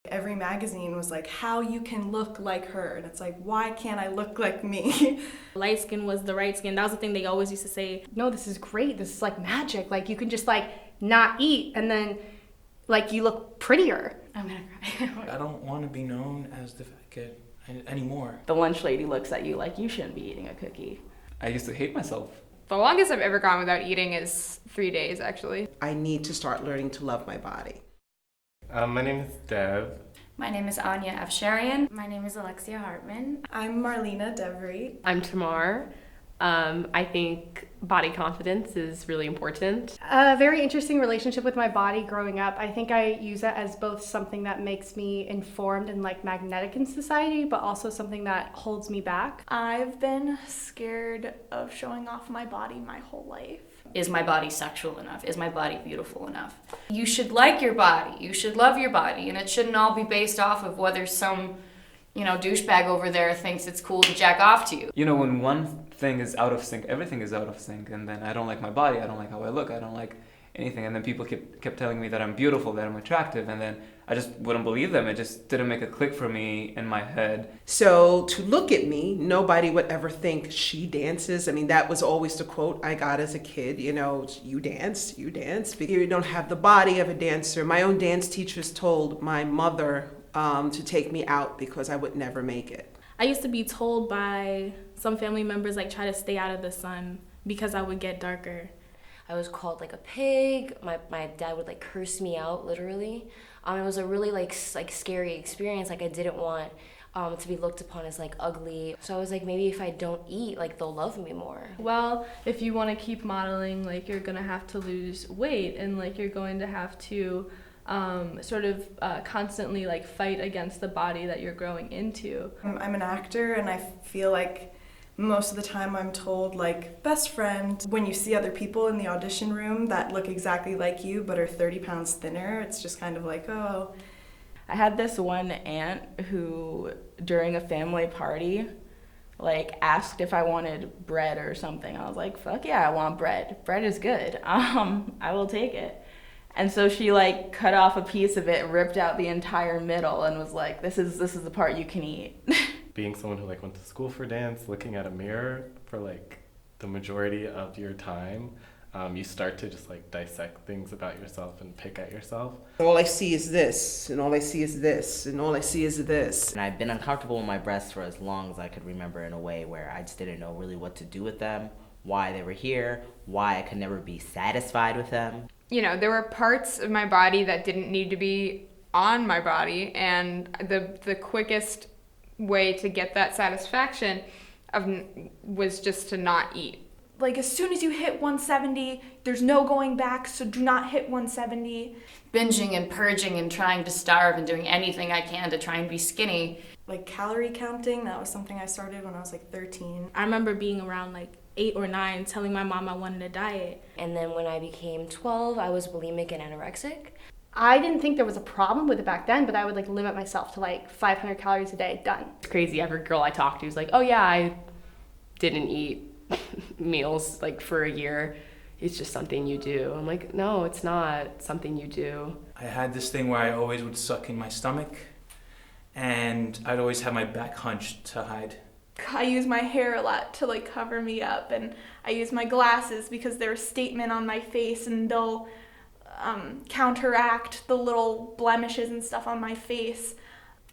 Every magazine was like, how you can look like her. And it's like, why can't I look like me? Light skin was the right skin. That was the thing they always used to say. No, this is great. This is like magic. Like you can just like not eat and then like you look prettier. I'm gonna cry. I don't want to be known as the fat kid anymore. The lunch lady looks at you like you shouldn't be eating a cookie. I used to hate myself. The longest I've ever gone without eating is 3 days, actually. I need to start learning to love my body. My name is Dev. My name is Anya Afsharian. My name is Alexia Hartman. I'm Marlena Devry. I'm Tamar. I think body confidence is really important. A very interesting relationship with my body growing up. I think I use it as both something that makes me informed and like magnetic in society, but also something that holds me back. I've been scared of showing off my body my whole life. Is my body sexual enough? Is my body beautiful enough? You should like your body. You should love your body. And it shouldn't all be based off of whether some, douchebag over there thinks it's cool to jack off to you. You know, when one thing is out of sync, everything is out of sync. And then I don't like my body, I don't like how I look, I don't like anything. And then people kept telling me that I'm beautiful, that I'm attractive. And then I just wouldn't believe them. It just didn't make a click for me in my head. So to look at me, nobody would ever think she dances. I mean, that was always the quote I got as a kid, you dance, because you don't have the body of a dancer. My own dance teachers told my mother to take me out because I would never make it. I used to be told by some family members, like, try to stay out of the sun because I would get darker. I was called like a pig. My dad would like curse me out, literally. It was a really like scary experience. Like I didn't want to be looked upon as like ugly. So I was like, maybe if I don't eat, like they'll love me more. Well, if you want to keep modeling, like you're gonna have to lose weight, and like you're going to have to constantly like fight against the body that you're growing into. I'm an actor, and I feel like most of the time I'm told, like, best friend. When you see other people in the audition room that look exactly like you but are 30 pounds thinner, it's just kind of like, oh. I had this one aunt who, during a family party, like asked if I wanted bread or something. I was like, fuck yeah, I want bread. Bread is good. I will take it. And so she like cut off a piece of it, ripped out the entire middle, and was like, this is the part you can eat. Being someone who like went to school for dance, looking at a mirror for like the majority of your time, you start to just like dissect things about yourself and pick at yourself. All I see is this, and all I see is this, and all I see is this. And I've been uncomfortable with my breasts for as long as I could remember, in a way where I just didn't know really what to do with them, why they were here, why I could never be satisfied with them. There were parts of my body that didn't need to be on my body, and the quickest way to get that satisfaction was just to not eat. Like as soon as you hit 170, there's no going back, so do not hit 170. Binging and purging and trying to starve and doing anything I can to try and be skinny. Like calorie counting, that was something I started when I was like 13. I remember being around like 8 or 9 telling my mom I wanted a diet. And then when I became 12, I was bulimic and anorexic. I didn't think there was a problem with it back then, but I would like limit myself to like 500 calories a day, done. It's crazy. Every girl I talked to was like, oh yeah, I didn't eat meals like for a year. It's just something you do. I'm like, no, it's not something you do. I had this thing where I always would suck in my stomach, and I'd always have my back hunched to hide. I use my hair a lot to like cover me up, and I use my glasses because they're a statement on my face, and they'll counteract the little blemishes and stuff on my face.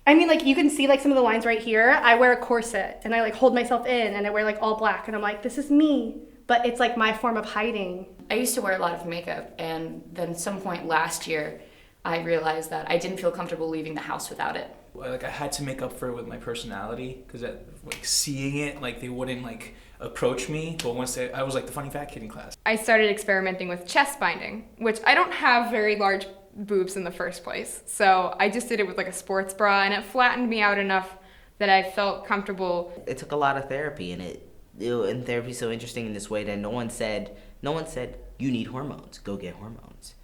I mean, like, you can see, like, some of the lines right here. I wear a corset, and I, like, hold myself in, and I wear, like, all black, and I'm like, this is me. But it's, like, my form of hiding. I used to wear a lot of makeup, and then some point last year, I realized that I didn't feel comfortable leaving the house without it. Like, I had to make up for it with my personality, because like seeing it, like, they wouldn't like approach me. But once I was like the funny fat kid in class. I started experimenting with chest binding, which I don't have very large boobs in the first place. So I just did it with like a sports bra, and it flattened me out enough that I felt comfortable. It took a lot of therapy, and therapy's so interesting in this way that no one said you need hormones, go get hormones.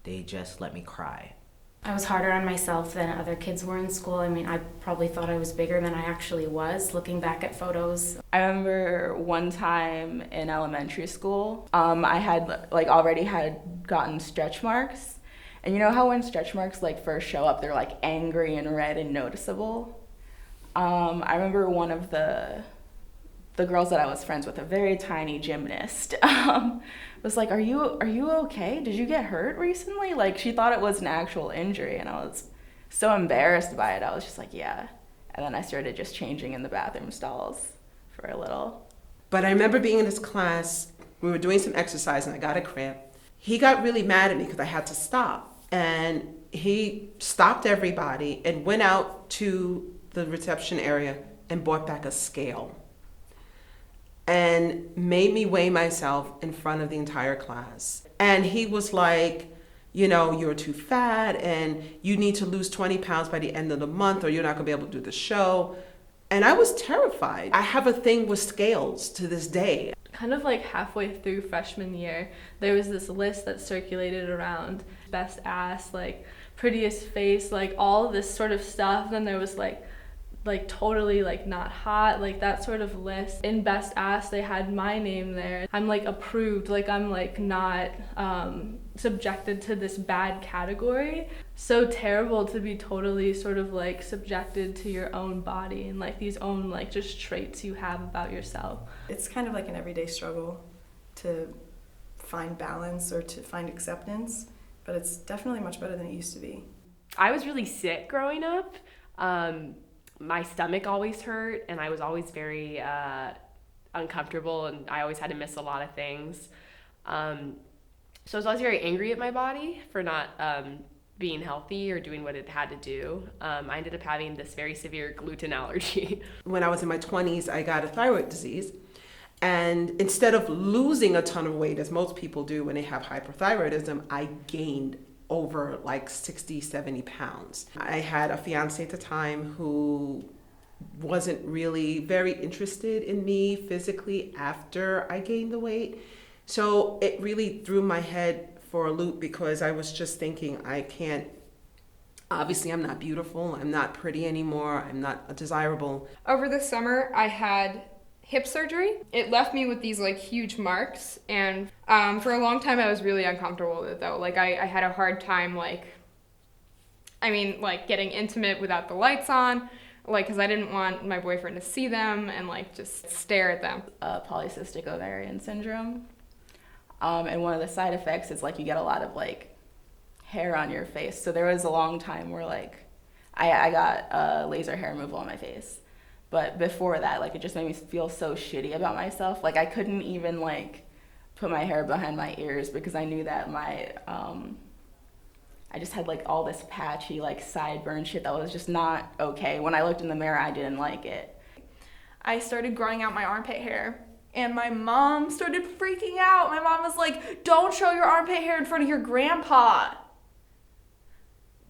They just let me cry. I was harder on myself than other kids were in school. I mean, I probably thought I was bigger than I actually was, looking back at photos. I remember one time in elementary school, I had like already had gotten stretch marks, And you know how when stretch marks like first show up, they're like angry and red and noticeable? I remember one of the girls that I was friends with, a very tiny gymnast, was like, are you okay? Did you get hurt recently? Like, she thought it was an actual injury, and I was so embarrassed by it. I was just like, yeah. And then I started just changing in the bathroom stalls for a little. But I remember being in this class, we were doing some exercise and I got a cramp. He got really mad at me because I had to stop. And he stopped everybody and went out to the reception area and brought back a scale and made me weigh myself in front of the entire class. And he was like, you know, you're too fat and you need to lose 20 pounds by the end of the month or you're not gonna be able to do the show. And I was terrified. I have a thing with scales to this day. Kind of like halfway through freshman year, there was this list that circulated around best ass, like prettiest face, like all this sort of stuff. Then there was like totally like not hot, like that sort of list. In best ass, they had my name there. I'm like approved, like I'm like not subjected to this bad category. So terrible to be totally sort of like subjected to your own body and like these own like just traits you have about yourself. It's kind of like an everyday struggle to find balance or to find acceptance, but it's definitely much better than it used to be. I was really sick growing up. My stomach always hurt, and I was always very uncomfortable, and I always had to miss a lot of things. So I was always very angry at my body for not being healthy or doing what it had to do. I ended up having this very severe gluten allergy. When I was in my 20s, I got a thyroid disease. And instead of losing a ton of weight, as most people do when they have hyperthyroidism, I gained over like 60, 70 pounds. I had a fiance at the time who wasn't really very interested in me physically after I gained the weight. So it really threw my head for a loop because I was just thinking, obviously I'm not beautiful, I'm not pretty anymore, I'm not desirable. Over the summer, I had hip surgery. It left me with these like huge marks, and for a long time I was really uncomfortable with it though. Like I had a hard time getting intimate without the lights on, like because I didn't want my boyfriend to see them and like just stare at them. Polycystic ovarian syndrome. And one of the side effects is like you get a lot of like hair on your face. So there was a long time where like I got laser hair removal on my face. But before that, like, it just made me feel so shitty about myself. Like, I couldn't even, like, put my hair behind my ears because I knew that my, I just had, like, all this patchy, like, sideburn shit that was just not okay. When I looked in the mirror, I didn't like it. I started growing out my armpit hair, and my mom started freaking out. My mom was like, don't show your armpit hair in front of your grandpa,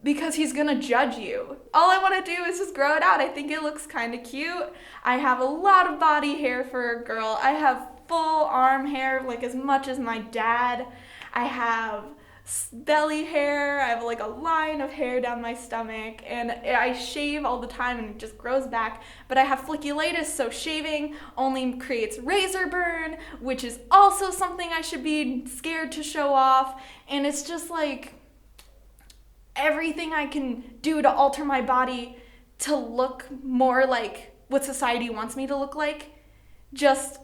because he's gonna judge you. All I wanna do is just grow it out. I think it looks kinda cute. I have a lot of body hair for a girl. I have full arm hair, like as much as my dad. I have belly hair. I have like a line of hair down my stomach, and I shave all the time and it just grows back. But I have folliculitis, so shaving only creates razor burn, which is also something I should be scared to show off. And it's just like, everything I can do to alter my body to look more like what society wants me to look like just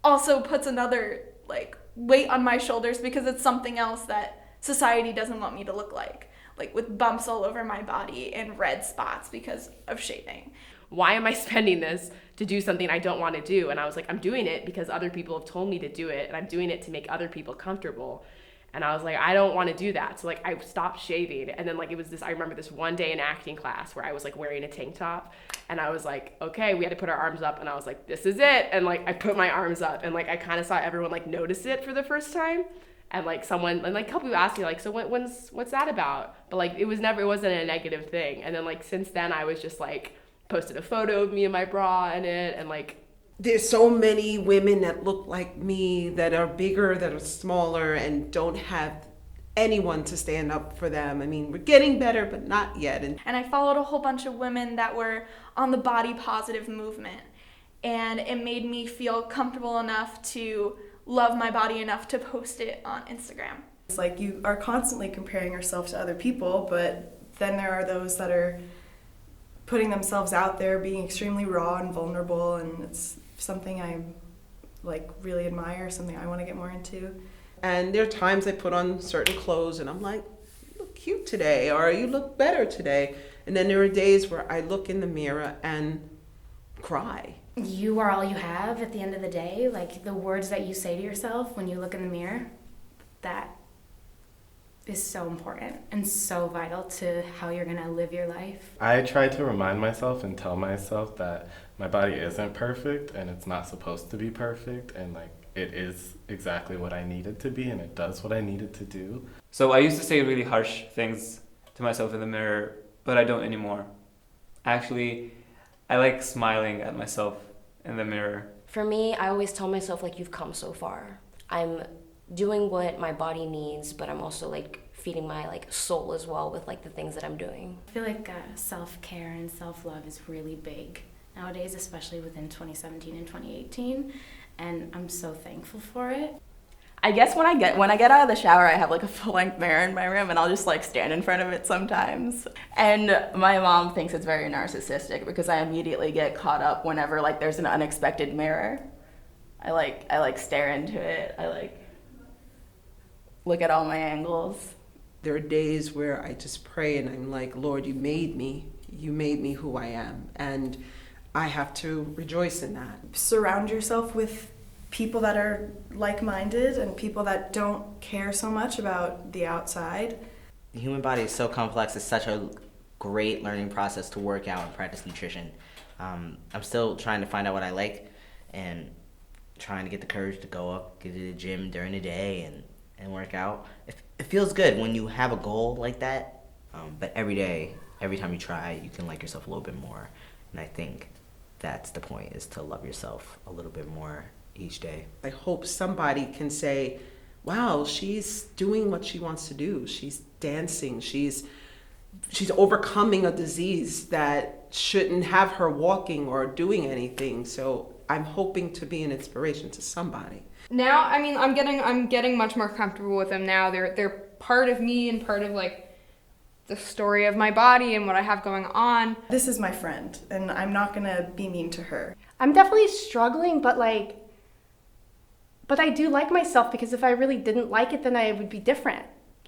also puts another like weight on my shoulders because it's something else that society doesn't want me to look like with bumps all over my body and red spots because of shaving. Why am I spending this to do something I don't want to do? And I was like, I'm doing it because other people have told me to do it, and I'm doing it to make other people comfortable. And I was like, I don't want to do that. So like I stopped shaving. And then like it was this, I remember this one day in acting class where I was like wearing a tank top. And I was like, okay, we had to put our arms up. And I was like, this is it. And like I put my arms up, and like I kind of saw everyone like notice it for the first time. And like someone, and like a couple people asked me like, so what's that about? But like it wasn't a negative thing. And then like since then I was just like posted a photo of me and my bra in it, and like, there's so many women that look like me, that are bigger, that are smaller, and don't have anyone to stand up for them. I mean, we're getting better, but not yet. And I followed a whole bunch of women that were on the body positive movement. And it made me feel comfortable enough to love my body enough to post it on Instagram. It's like you are constantly comparing yourself to other people, but then there are those that are putting themselves out there, being extremely raw and vulnerable, and it's something I like really admire, something I want to get more into. And there are times I put on certain clothes and I'm like, you look cute today, or you look better today. And then there are days where I look in the mirror and cry. You are all you have at the end of the day. Like the words that you say to yourself when you look in the mirror, that is so important and so vital to how you're gonna live your life. I try to remind myself and tell myself that my body isn't perfect and it's not supposed to be perfect, and like it is exactly what I need it to be and it does what I need it to do. So I used to say really harsh things to myself in the mirror, but I don't anymore. Actually, I like smiling at myself in the mirror. For me, I always tell myself, like, you've come so far. I'm doing what my body needs, but I'm also like feeding my like soul as well with like the things that I'm doing. I feel like self-care and self-love is really big nowadays, especially within 2017 and 2018, and I'm so thankful for it. I guess when I get out of the shower, I have like a full-length mirror in my room, and I'll just like stand in front of it sometimes. And my mom thinks it's very narcissistic because I immediately get caught up whenever like there's an unexpected mirror. I like stare into it. I like look at all my angles. There are days where I just pray and I'm like, Lord, you made me who I am, and I have to rejoice in that. Surround yourself with people that are like-minded and people that don't care so much about the outside. The human body is so complex. It's such a great learning process to work out and practice nutrition. I'm still trying to find out what I like and trying to get the courage to go up, get to the gym during the day and work out. It feels good when you have a goal like that, but every day, every time you try, you can like yourself a little bit more. And I think that's the point, is to love yourself a little bit more each day. I hope somebody can say, wow, she's doing what she wants to do. She's dancing. She's overcoming a disease that shouldn't have her walking or doing anything. So I'm hoping to be an inspiration to somebody. Now, I mean, I'm getting much more comfortable with them now. They're part of me and part of like the story of my body and what I have going on. This is my friend, and I'm not gonna be mean to her. I'm definitely struggling, but I do like myself, because if I really didn't like it, then I would be different.